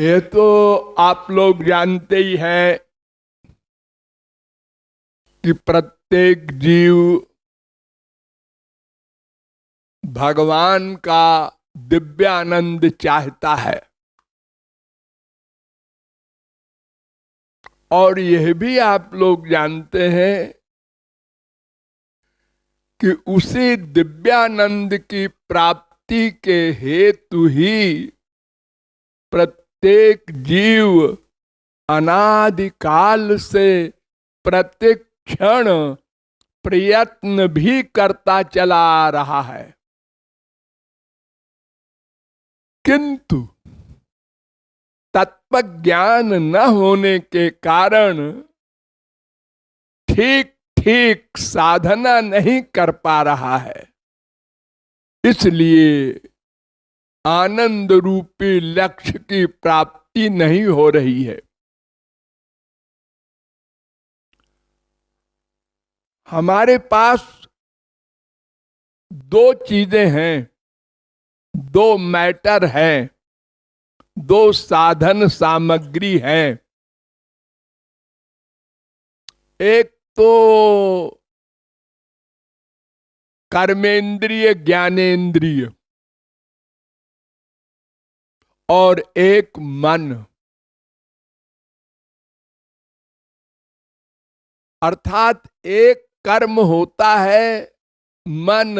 ये तो आप लोग जानते ही हैं कि प्रत्येक जीव भगवान का दिव्यानंद चाहता है। और यह भी आप लोग जानते हैं कि उसी दिव्यानंद की प्राप्ति के हेतु ही प्रत्येक जीव अनादिकाल से प्रत्येक क्षण प्रयत्न भी करता चला आ रहा है, किंतु तत्व ज्ञान न होने के कारण ठीक ठीक साधना नहीं कर पा रहा है। इसलिए आनंद रूपी लक्ष्य की प्राप्ति नहीं हो रही है। हमारे पास दो चीजें हैं, दो मैटर हैं, दो साधन सामग्री हैं। एक तो कर्मेंद्रिय ज्ञानेंद्रिय और एक मन। अर्थात एक कर्म होता है मन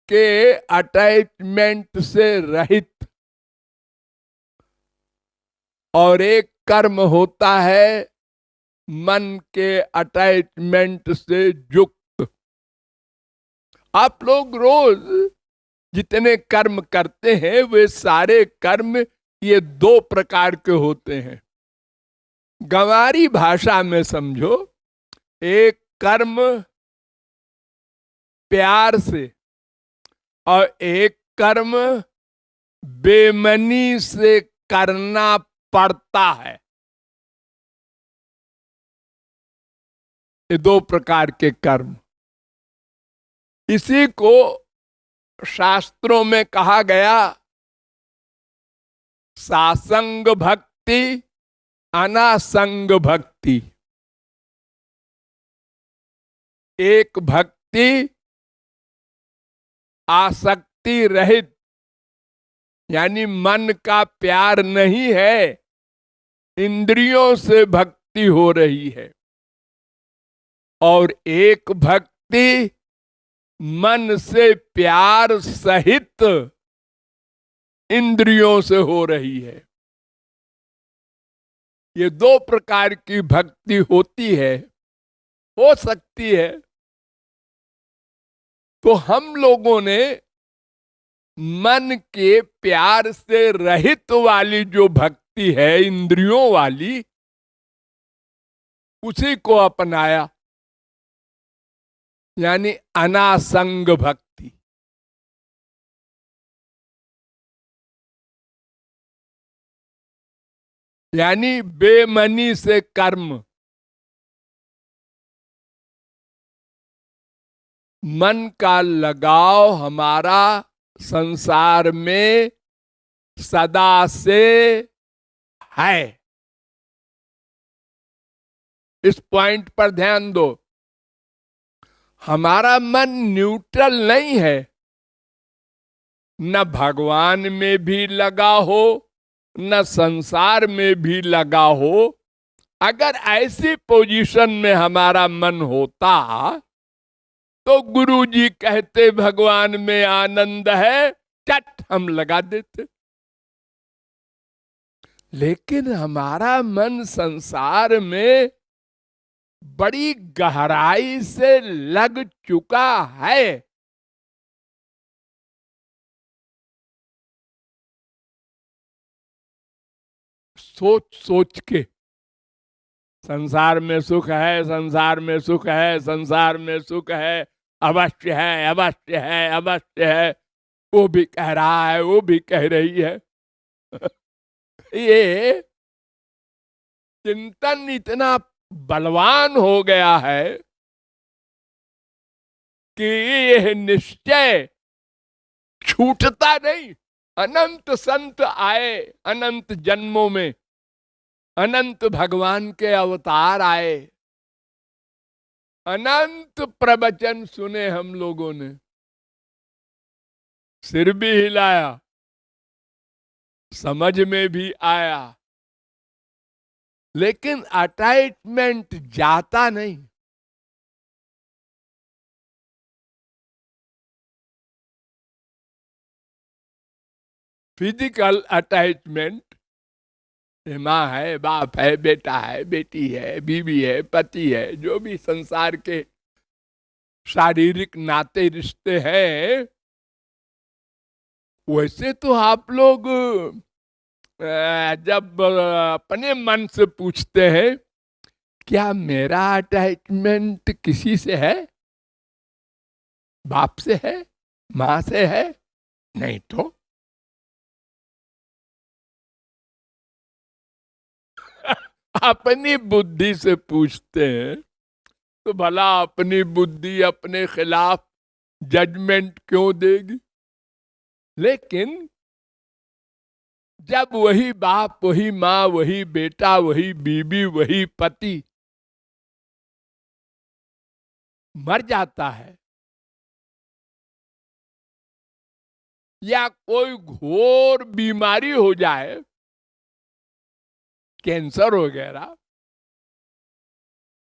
के अटैचमेंट से रहित, और एक कर्म होता है मन के अटैचमेंट से युक्त। आप लोग रोज जितने कर्म करते हैं वे सारे कर्म ये दो प्रकार के होते हैं। गंवारी भाषा में समझो, एक कर्म प्यार से और एक कर्म बेमनी से करना पड़ता है। ये दो प्रकार के कर्म। इसी को शास्त्रों में कहा गया सासंग भक्ति, अनासंग भक्ति। एक भक्ति आसक्ति रहित, यानी मन का प्यार नहीं है, इंद्रियों से भक्ति हो रही है। और एक भक्ति मन से प्यार सहित इंद्रियों से हो रही है। ये दो प्रकार की भक्ति होती है, हो सकती है। तो हम लोगों ने मन के प्यार से रहित वाली जो भक्ति है, इंद्रियों वाली, उसी को अपनाया, यानी अनासंग भक्ति। यानी बेमनी से कर्म। मन का लगाव हमारा संसार में सदा से है। इस पॉइंट पर ध्यान दो। हमारा मन न्यूट्रल नहीं है, न भगवान में भी लगा हो न संसार में भी लगा हो। अगर ऐसी पोजीशन में हमारा मन होता तो गुरु जी कहते भगवान में आनंद है, चट हम लगा देते। लेकिन हमारा मन संसार में बड़ी गहराई से लग चुका है। सोच सोच के, संसार में सुख है, संसार में सुख है, संसार में सुख है, अवश्य है, अवश्य है, अवश्य है। वो भी कह रहा है, वो भी कह रही है। ये चिंतन इतना बलवान हो गया है कि यह निश्चय छूटता नहीं। अनंत संत आए, अनंत जन्मों में अनंत भगवान के अवतार आए, अनंत प्रवचन सुने हम लोगों ने, सिर भी हिलाया, समझ में भी आया, लेकिन अटैचमेंट जाता नहीं। फिजिकल अटैचमेंट, माँ है, बाप है, बेटा है, बेटी है, बीवी है, पति है, जो भी संसार के शारीरिक नाते रिश्ते हैं, वैसे तो आप लोग जब अपने मन से पूछते हैं क्या मेरा अटैचमेंट किसी से है, बाप से है, माँ से है, नहीं तो अपनी बुद्धि से पूछते हैं तो भला अपनी बुद्धि अपने खिलाफ जजमेंट क्यों देगी। लेकिन जब वही बाप, वही माँ, वही बेटा, वही बीबी, वही पति मर जाता है या कोई घोर बीमारी हो जाए, कैंसर वगैरह,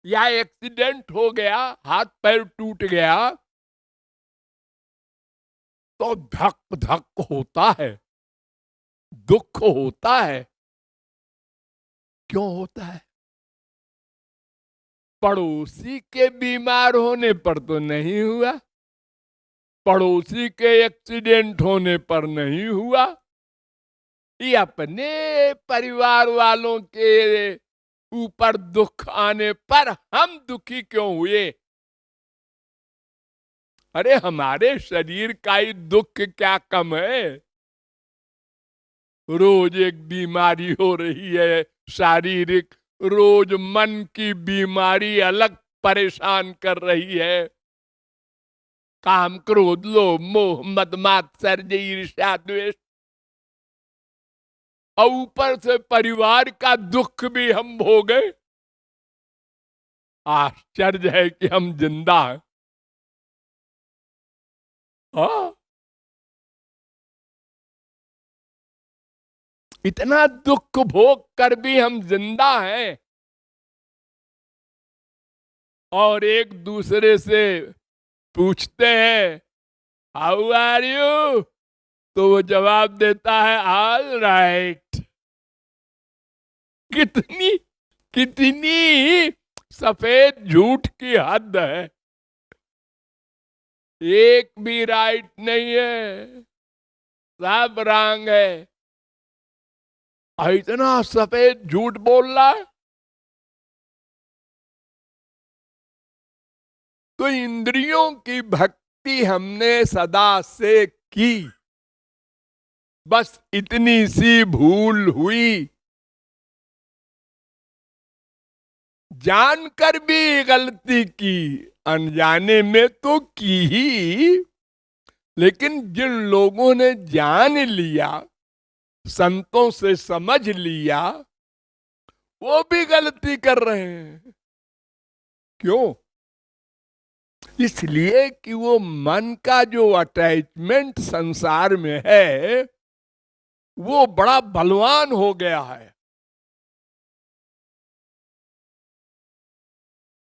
या एक्सीडेंट हो गया, हाथ पैर टूट गया, तो धक धक होता है, दुख होता है। क्यों होता है? पड़ोसी के बीमार होने पर तो नहीं हुआ, पड़ोसी के एक्सीडेंट होने पर नहीं हुआ, ये अपने परिवार वालों के ऊपर दुख आने पर हम दुखी क्यों हुए। अरे हमारे शरीर का ही दुख क्या कम है? रोज एक बीमारी हो रही है शारीरिक, रोज मन की बीमारी अलग परेशान कर रही है। काम, क्रोध, लोभ, मोह, मद, मात्सर्य, ईर्ष्या, द्वेष, और ऊपर से परिवार का दुख भी हम भोगे। आश्चर्य है कि हम जिंदा हैं। हाँ, इतना दुख भोग कर भी हम जिंदा हैं और एक दूसरे से पूछते हैं हाउ आर यू, तो वो जवाब देता है ऑल राइट। कितनी कितनी सफेद झूठ की हद है, एक भी राइट नहीं है, सब रंग है। इतना सफेद झूठ बोल रहा है। तो इंद्रियों की भक्ति हमने सदा से की, बस इतनी सी भूल हुई, जानकर भी गलती की, अनजाने में तो की ही। लेकिन जिन लोगों ने जान लिया, संतों से समझ लिया, वो भी गलती कर रहे हैं। क्यों? इसलिए कि वो मन का जो अटैचमेंट संसार में है वो बड़ा बलवान हो गया है।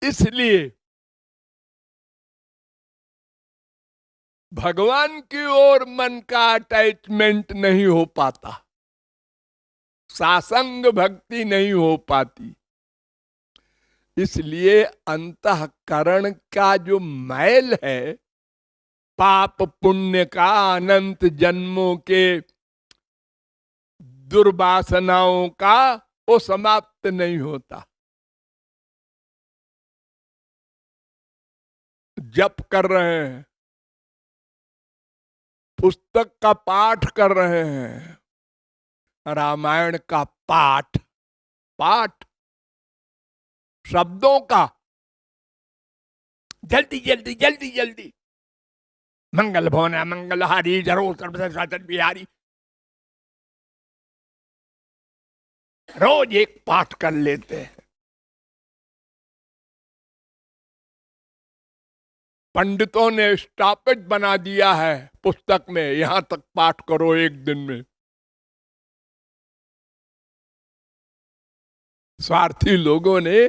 इसलिए भगवान की ओर मन का अटैचमेंट नहीं हो पाता, सासंग भक्ति नहीं हो पाती। इसलिए अंतःकरण का जो मैल है, पाप पुण्य का, अनंत जन्मों के दुर्वासनाओं का, वो समाप्त नहीं होता। जप कर रहे हैं, पुस्तक का पाठ कर रहे हैं, रामायण का पाठ, पाठ शब्दों का, जल्दी जल्दी जल्दी जल्दी, मंगल भवना मंगल हारी जरो सर्वसर बिहारी, रोज एक पाठ कर लेते हैं। पंडितों ने स्टॉपेज बना दिया है पुस्तक में, यहां तक पाठ करो एक दिन में। स्वार्थी लोगों ने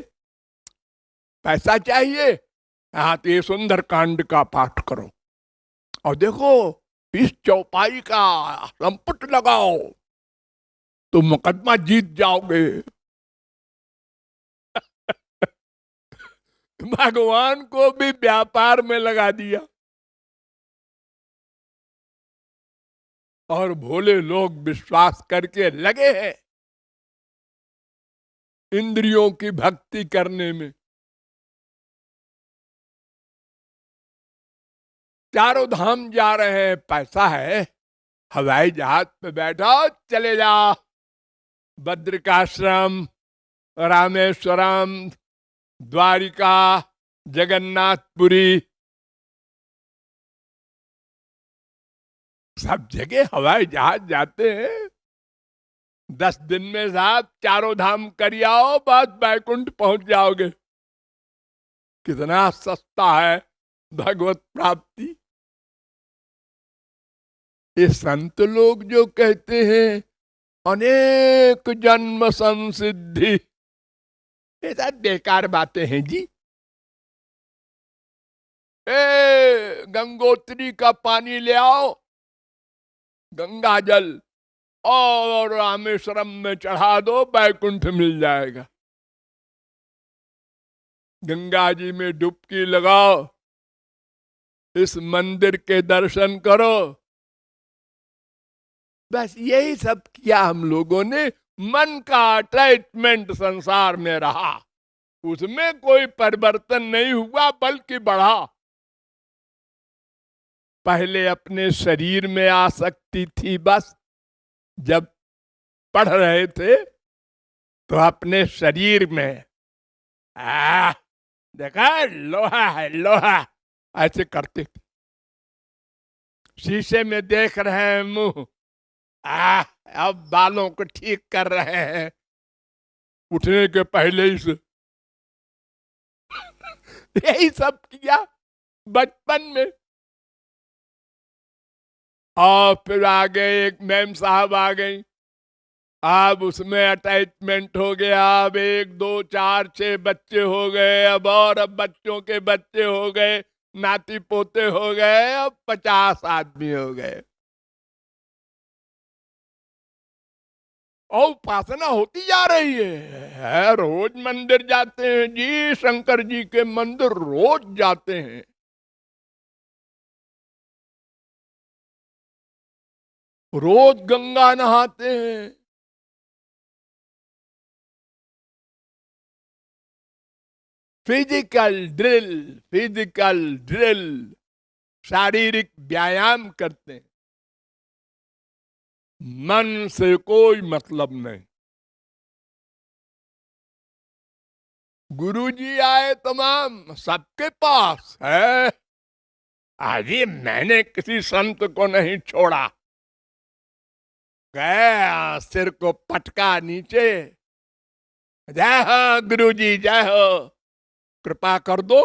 पैसा चाहिए, हाँ तो ये सुंदर कांड का पाठ करो और देखो इस चौपाई का संपुट लगाओ तो मुकदमा जीत जाओगे। भगवान को भी व्यापार में लगा दिया और भोले लोग विश्वास करके लगे हैं इंद्रियों की भक्ति करने में। चारों धाम जा रहे हैं, पैसा है, हवाई जहाज पे बैठो चले जाओ बद्रिकाश्रम, रामेश्वरम, द्वारिका, जगन्नाथपुरी, सब जगह हवाई जहाज जाते हैं। 10 दिन में साहब चारों धाम कर आओ, बस बैकुंठ पहुंच जाओगे। कितना सस्ता है भगवत प्राप्ति। ये संत लोग जो कहते हैं अनेक जन्म संसिद्धि, ये सब बेकार बातें हैं जी। गंगोत्री का पानी ले आओ, गंगा जल, और रामेश्वरम में चढ़ा दो, बैकुंठ मिल जाएगा। गंगा जी में डुबकी लगाओ, इस मंदिर के दर्शन करो, बस यही सब किया हम लोगों ने। मन का अटैचमेंट संसार में रहा, उसमें कोई परिवर्तन नहीं हुआ बल्कि बढ़ा। पहले अपने शरीर में आसक्ति थी, बस जब पढ़ रहे थे तो अपने शरीर में देखा लोहा है लोहा, ऐसे करते थे। शीशे में देख रहे हैं मुंह, अब बालों को ठीक कर रहे हैं उठने के पहले ही से। यही सब किया बचपन में। और फिर आ गए, एक मैम साहब आ गई, अब उसमें अटैचमेंट हो गया। अब 1 2 4 6 बच्चे हो गए, अब बच्चों के बच्चे हो गए, नाती पोते हो गए, अब 50 आदमी हो गए। और उपासना होती जा रही है। रोज मंदिर जाते हैं जी, शंकर जी के मंदिर रोज जाते हैं। रोज गंगा नहाते हैं। फिजिकल ड्रिल, शारीरिक व्यायाम करते हैं, मन से कोई मतलब नहीं। गुरुजी आए तमाम, सबके पास है। अरे मैंने किसी संत को नहीं छोड़ा, गया सिर को पटका नीचे, जय हो गुरुजी जय हो, कृपा कर दो।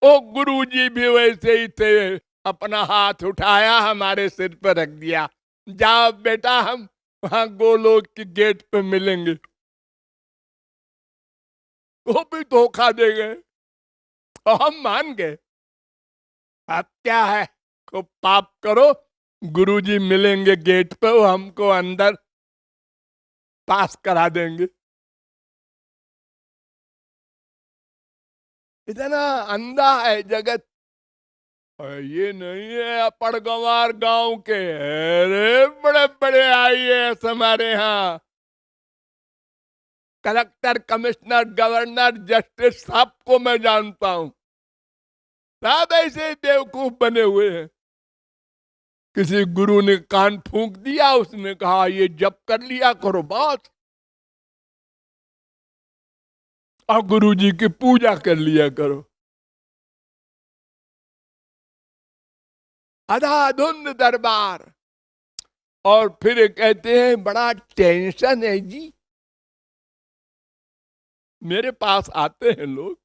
ओ गुरुजी भी वैसे ही थे, अपना हाथ उठाया हमारे सिर पर रख दिया, जाओ बेटा हम वहां गोलोक की गेट पे मिलेंगे। वो भी धोखा दे गए और हम मान गए। अब क्या है, खूब पाप करो, गुरुजी मिलेंगे गेट पे, वो हमको अंदर पास करा देंगे। इतना अंधा है जगत। और ये नहीं है अपर गंवार गांव के, अरे बड़े बड़े आईएएस हमारे यहाँ, कलेक्टर, कमिश्नर, गवर्नर, जस्टिस, सबको मैं जानता हूं। सब ऐसे बेवकूफ बने हुए हैं। किसी गुरु ने कान फूंक दिया, उसने कहा ये जप कर लिया करो बस, और गुरु जी की पूजा कर लिया करो। अंधाधुंध दरबार। और फिर कहते हैं बड़ा टेंशन है जी, मेरे पास आते हैं लोग,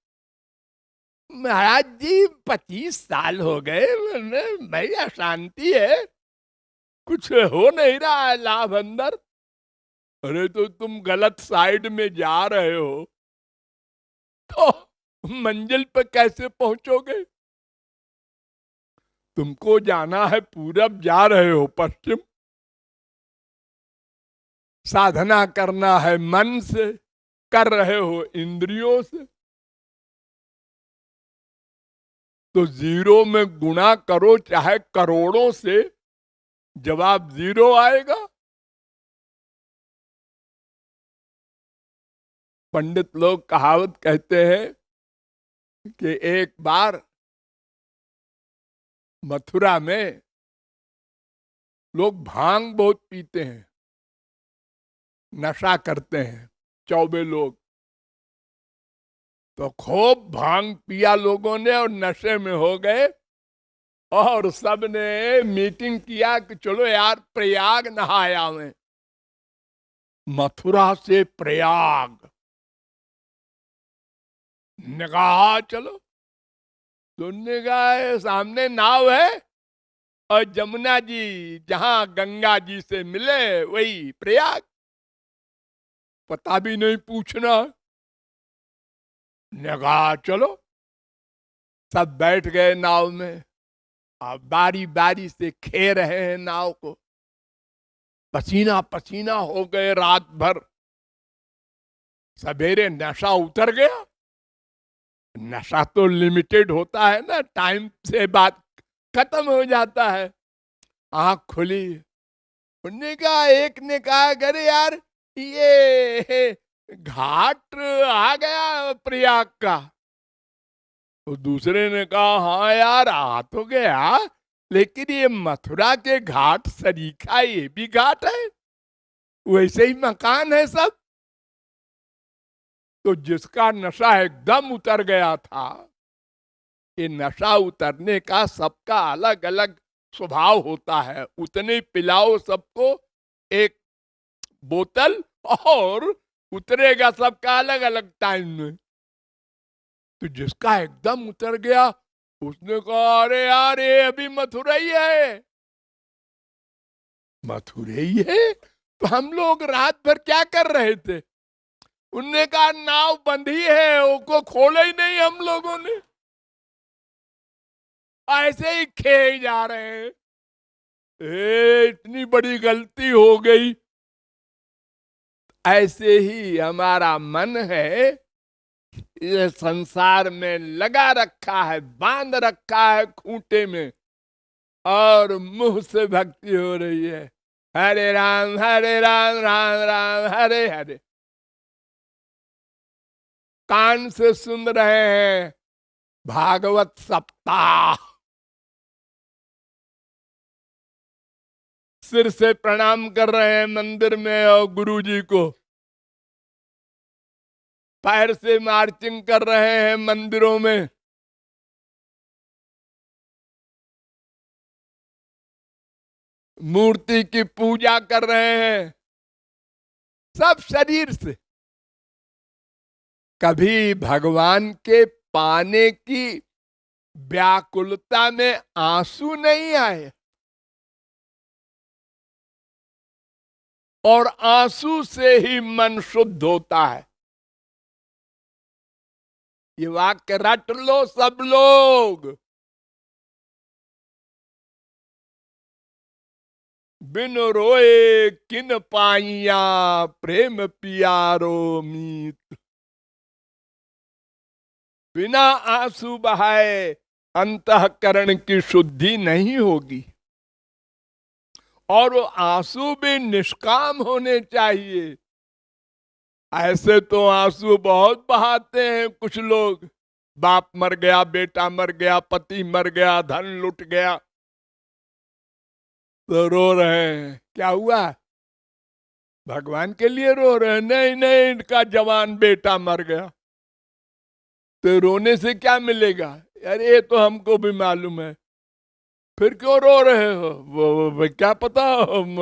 महाराज जी 25 साल हो गए, भाई अशांति है, कुछ हो नहीं रहा है लाभ अंदर। अरे तो तुम गलत साइड में जा रहे हो, तो मंजिल पे कैसे पहुंचोगे? तुमको जाना है पूरब, जा रहे हो पश्चिम। साधना करना है मन से, कर रहे हो इंद्रियों से। तो जीरो में गुणा करो चाहे करोड़ों से, जवाब जीरो आएगा। पंडित लोग कहावत कहते हैं कि एक बार मथुरा में लोग भांग बहुत पीते हैं, नशा करते हैं, 24 लोग। तो खूब भांग पिया लोगों ने और नशे में हो गए, और सब ने मीटिंग किया कि चलो यार प्रयाग नहाया में। मथुरा से प्रयाग ने कहा चलो। सुनने का सामने नाव है, और जमुना जी जहां गंगा जी से मिले वही प्रयाग, पता भी नहीं पूछना। ने कहा चलो। सब बैठ गए नाव में, अब बारी बारी से खे रहे हैं नाव को, पसीना पसीना हो गए रात भर। सवेरे नशा उतर गया। नशा तो लिमिटेड होता है ना, टाइम से बात खत्म हो जाता है। आंख खुली, उनने कहा, एक ने कहा अरे यार ये घाट आ गया प्रयाग का। तो दूसरे ने कहा हाँ यार आ तो गया, लेकिन ये मथुरा के घाट सरीखा ये भी घाट है, वैसे ही मकान है सब। तो जिसका नशा एकदम उतर गया था, ये नशा उतरने का सबका अलग अलग स्वभाव होता है, उतने पिलाओ सबको एक बोतल, और उतरेगा सबका अलग अलग टाइम में। तो जिसका एकदम उतर गया, उसने कहा अरे यार ये अभी मथुरा ही है। मथुरा ही है तो हम लोग रात भर क्या कर रहे थे? उनने कहा नाव बंधी है, उसको खोले ही नहीं हम लोगों ने, ऐसे ही खे जा रहे हैं। इतनी बड़ी गलती हो गई। ऐसे ही हमारा मन है, ये संसार में लगा रखा है, बांध रखा है खूंटे में, और मुंह से भक्ति हो रही है, हरे राम राम राम हरे हरे। कान से सुन रहे हैं भागवत सप्ताह, सिर से प्रणाम कर रहे हैं मंदिर में और गुरु जी को, पैर से मार्चिंग कर रहे हैं मंदिरों में। मूर्ति की पूजा कर रहे हैं, सब शरीर से। कभी भगवान के पाने की व्याकुलता में आंसू नहीं आए, और आंसू से ही मन शुद्ध होता है। ये वाक्य रट लो सब लोग। बिन रोए किन पाइया, प्रेम पियारो मीत। बिना आंसू बहाए अंतःकरण की शुद्धि नहीं होगी, और वो आंसू भी निष्काम होने चाहिए। ऐसे तो आंसू बहुत बहाते हैं कुछ लोग, बाप मर गया, बेटा मर गया, पति मर गया, धन लुट गया, तो रो रहे हैं। क्या हुआ? भगवान के लिए रो रहे हैं? नहीं नहीं, इनका जवान बेटा मर गया। तो रोने से क्या मिलेगा? अरे ये तो हमको भी मालूम है, फिर क्यों रो रहे हो? वो क्या पता,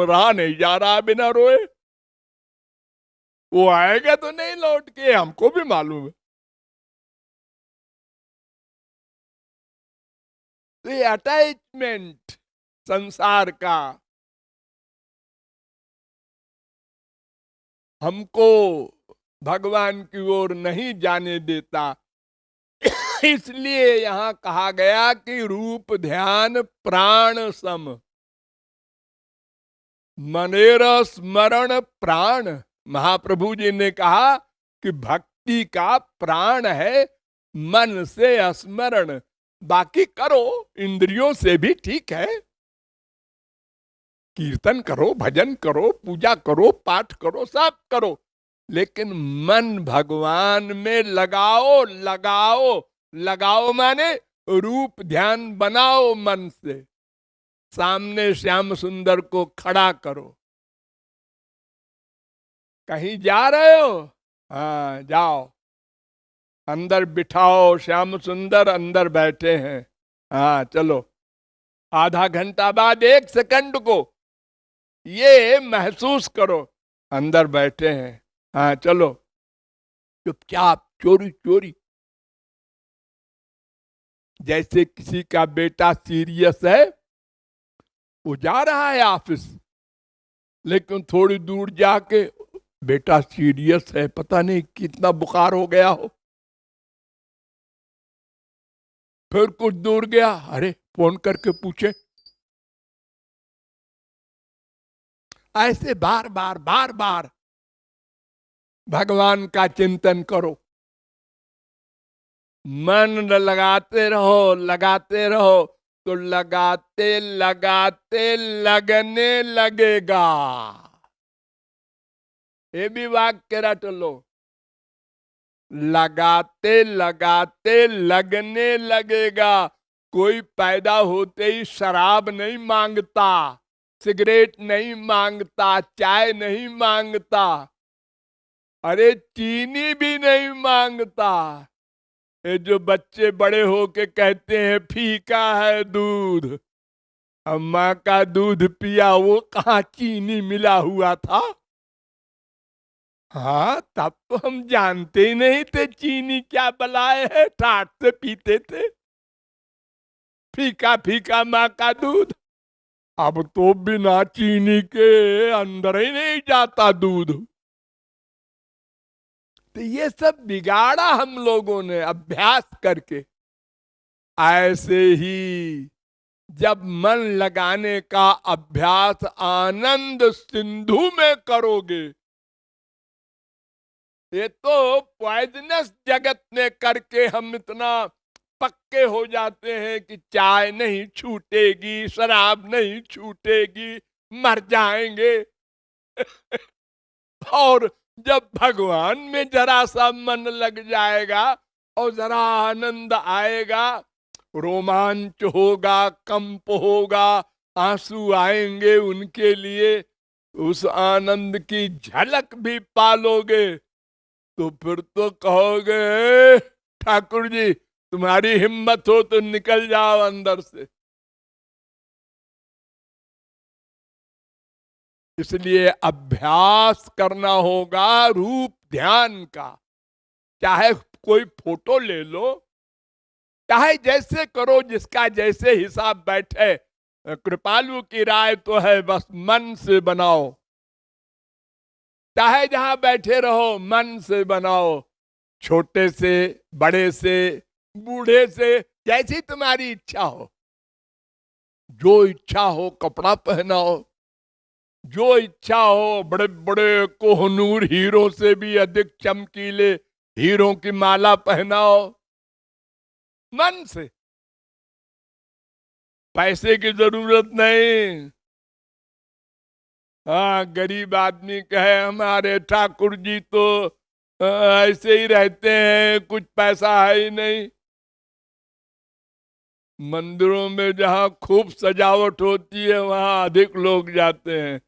रहा नहीं जा रहा बिना रोए। वो आएगा तो नहीं लौट के, हमको भी मालूम है। तो ये अटैचमेंट संसार का हमको भगवान की ओर नहीं जाने देता। इसलिए यहां कहा गया कि रूप ध्यान प्राण सम, मनेर स्मरण प्राण। महाप्रभु जी ने कहा कि भक्ति का प्राण है मन से स्मरण। बाकी करो इंद्रियों से भी ठीक है, कीर्तन करो, भजन करो, पूजा करो, पाठ करो, सब करो, लेकिन मन भगवान में लगाओ। लगाओ, लगाओ माने रूप ध्यान बनाओ मन से। सामने श्याम सुंदर को खड़ा करो। कहीं जा रहे हो, हाँ जाओ, अंदर बिठाओ, श्याम सुंदर अंदर बैठे हैं, हाँ चलो। आधा घंटा बाद 1 सेकंड को ये महसूस करो, अंदर बैठे हैं, हाँ चलो। चुपचाप चोरी चोरी, जैसे किसी का बेटा सीरियस है, वो जा रहा है ऑफिस, लेकिन थोड़ी दूर जाके बेटा सीरियस है, पता नहीं कितना बुखार हो गया हो। फिर कुछ दूर गया, अरे फोन करके पूछे। ऐसे बार बार बार बार भगवान का चिंतन करो। मन लगाते रहो, लगाते रहो, तो लगाते लगाते लगने लगेगा। ये भी वाक्य रट लो, लगाते लगाते लगने लगेगा। कोई पैदा होते ही शराब नहीं मांगता, सिगरेट नहीं मांगता, चाय नहीं मांगता, अरे चीनी भी नहीं मांगता। ये जो बच्चे बड़े होके कहते हैं फीका है दूध, अम्मा का दूध पिया, वो कहाँ चीनी मिला हुआ था। हाँ, तब तो हम जानते ही नहीं थे चीनी क्या बलाए है, ठाट से पीते थे फीका फीका माँ का दूध। अब तो बिना चीनी के अंदर ही नहीं जाता दूध। तो ये सब बिगाड़ा हम लोगों ने अभ्यास करके। ऐसे ही जब मन लगाने का अभ्यास आनंद सिंधु में करोगे, ये तो पॉइजनस जगत में करके हम इतना पक्के हो जाते हैं कि चाय नहीं छूटेगी, शराब नहीं छूटेगी, मर जाएंगे। और जब भगवान में जरा सा मन लग जाएगा और जरा आनंद आएगा, रोमांच होगा, कंप होगा, आंसू आएंगे उनके लिए, उस आनंद की झलक भी पालोगे, तो फिर तो कहोगे ठाकुर जी तुम्हारी हिम्मत हो तो निकल जाओ अंदर से। इसलिए अभ्यास करना होगा रूप ध्यान का। चाहे कोई फोटो ले लो, चाहे जैसे करो, जिसका जैसे हिसाब बैठे। कृपालु की राय तो है बस मन से बनाओ, चाहे जहां बैठे रहो मन से बनाओ। छोटे से, बड़े से, बूढ़े से, जैसी तुम्हारी इच्छा हो। जो इच्छा हो कपड़ा पहनाओ, जो इच्छा हो बड़े बड़े कोहनूर हीरो से भी अधिक चमकीले हीरो की माला पहनाओ, मन से। पैसे की जरूरत नहीं। हाँ, गरीब आदमी कहे हमारे ठाकुर जी तो ऐसे ही रहते हैं, कुछ पैसा है ही नहीं। मंदिरों में जहाँ खूब सजावट होती है वहां अधिक लोग जाते हैं,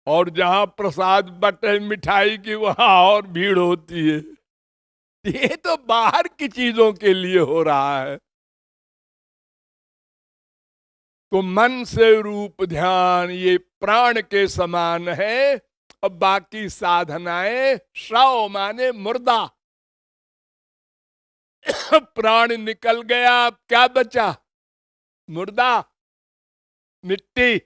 और जहां प्रसाद बटे मिठाई की वहां और भीड़ होती है। ये तो बाहर की चीजों के लिए हो रहा है। तो मन से रूप ध्यान ये प्राण के समान है। और बाकी साधनाएं श्रव माने मुर्दा। प्राण निकल गया, अब क्या बचा? मुर्दा, मिट्टी।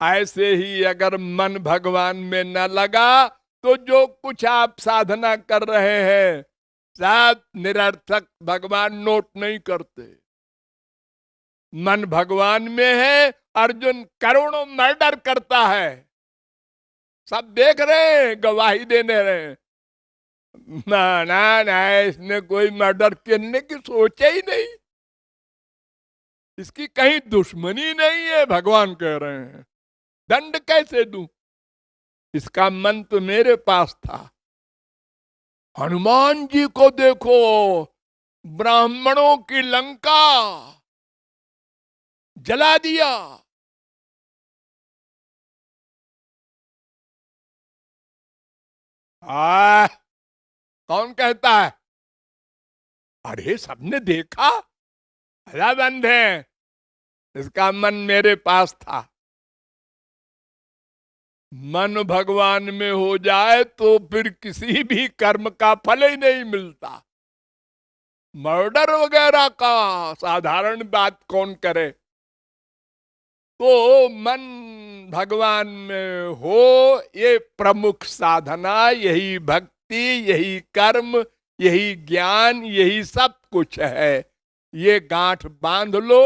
ऐसे ही अगर मन भगवान में न लगा तो जो कुछ आप साधना कर रहे हैं सब निरर्थक, भगवान नोट नहीं करते। मन भगवान में है, अर्जुन करोड़ों मर्डर करता है, सब देख रहे हैं, गवाही देने रहे हैं। ना ना ना, इसने कोई मर्डर करने की सोचे ही नहीं, इसकी कहीं दुश्मनी नहीं है, भगवान कह रहे हैं। दंड कैसे दूं? इसका मन तो मेरे पास था। हनुमान जी को देखो, ब्राह्मणों की लंका जला दिया। कौन कहता है? अरे सबने देखा, भला बंद है। इसका मन मेरे पास था। मन भगवान में हो जाए तो फिर किसी भी कर्म का फल ही नहीं मिलता। मर्डर वगैरह का साधारण बात कौन करे। तो मन भगवान में हो, ये प्रमुख साधना, यही भक्ति, यही कर्म, यही ज्ञान, यही सब कुछ है। ये गांठ बांध लो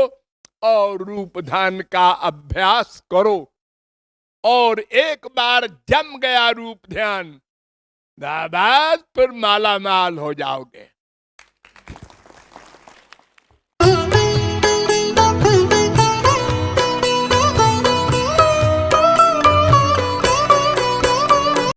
और रूप ध्यान का अभ्यास करो, और एक बार जम गया रूप ध्यान, बस फिर माला माल हो जाओगे।